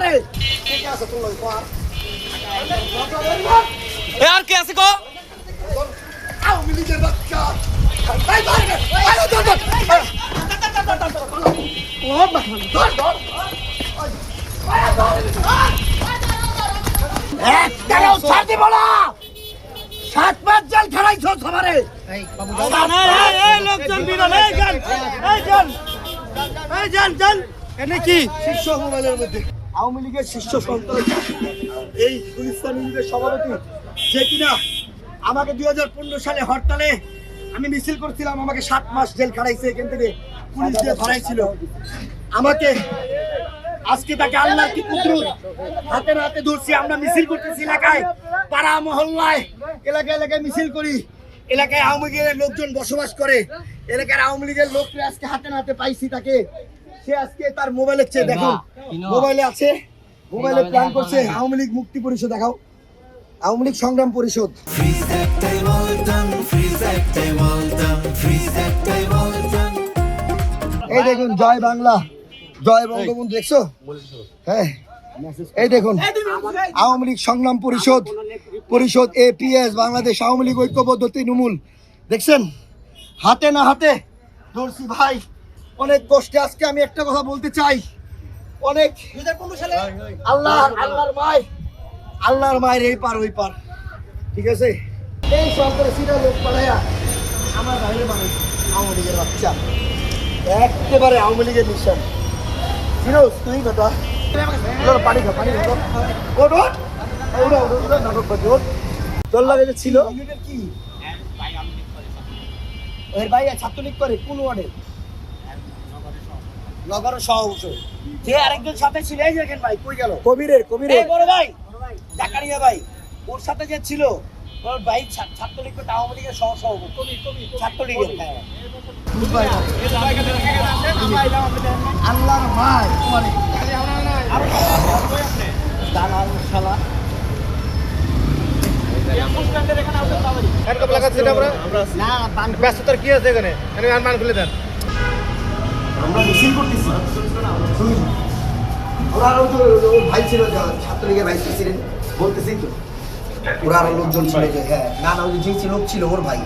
সবারে ঠিক আছে তুই লই কর এ আর কে আছে গো আওয়ামী লীগের বাচ্চা ভাই ভাই ভাই ধর ধর ও ধর ধর একটাও ছাড় দিব না 7 মাস জেল খারাইছো সবারে লোকজন বিরল এই জান এনে কি শীর্ষ মোবাইলের মধ্যে আওয়ামী লীগের শীর্ষ সন্ত্রাস এই গুলিস্তানি লীগের সভাপতি যে কিনা আমাকে 2015 সালে হরতালে আমি মিছিল করছিলাম আমাকে 7 মাস জেল খাটাইছে এখান থেকে পুলিশ দিয়ে ধরাইছিল আমাকে আজকে তাকে আল্লাহর কি কুদরত হাতে হাতে ধরছি আমরা মিছিল করতেছি এলাকায় পাড়া মহল্লায় এলাকায় মিছিল করি এলাকায় আওয়ামী লীগের লোকজন বসবাস করে এলাকার আওয়ামী লীগের লোকরা আজকে হাতে পাইছি তাকে সে আজকে তার মোবাইলে চেয়ে দেখো মোবাইলে আছে মোবাইলে প্ল্যান করছে আওয়ামী লীগ মুক্তি পরিষদ দেখাও আওয়ামী লীগ সংগ্রাম পরিষদ এই দেখুন জয় বাংলা জয় বঙ্গবন্ধু দেখছো হ্যাঁ এই দেখুন আওয়ামী লীগ সংগ্রাম পরিষদ এপিএস বাংলাদেশ আওয়ামী লীগ ঐক্যবদ্ধ তৃণমূল দেখছেন হাতে না হাতে ধরছি ভাই অনেক কষ্টে আজকে আমি একটা কথা বলতে চাই অনেক 2015 সালে আল্লাহর মায়ের এই পার ওই পার ঠিক আছে এই সরকারে সিরা লোক পাঠাইয়া আমার বাইরে মানুষ আওয়ামী লীগের বাচ্চা একেবারে আওয়ামী লীগের নিশান ফিরোজ তুই কথা পানি খা চল লাগে ছিল কি ওর ভাই ছাত্রলীগ করে কোন ওয়ার্ডে নগরের সভাপতি যে আরেকজন সাথে ছিল এই দেখেন ভাই কই গেল কবিরের বড় ভাই জাকারিয়া ভাই ওর সাথে যে ছিল ওর ভাই ছাত্রলীগ করতে আওয়ামী লীগের সভাপতি ছাত্রলীগের আল্লাহর ভাই মানে দালাল শালা ব্যস্ততার কি আছে এখানে মান খুলে দেন আমরা মিছিল করতেছি ওরা আরো ভাই ছিল ছাত্রলীগের ভাইস প্রেসিডেন্ট বলতেছি তো ওরা আরো লোকজন ছিল যে হ্যাঁ না যে লোক ছিল ওর ভাই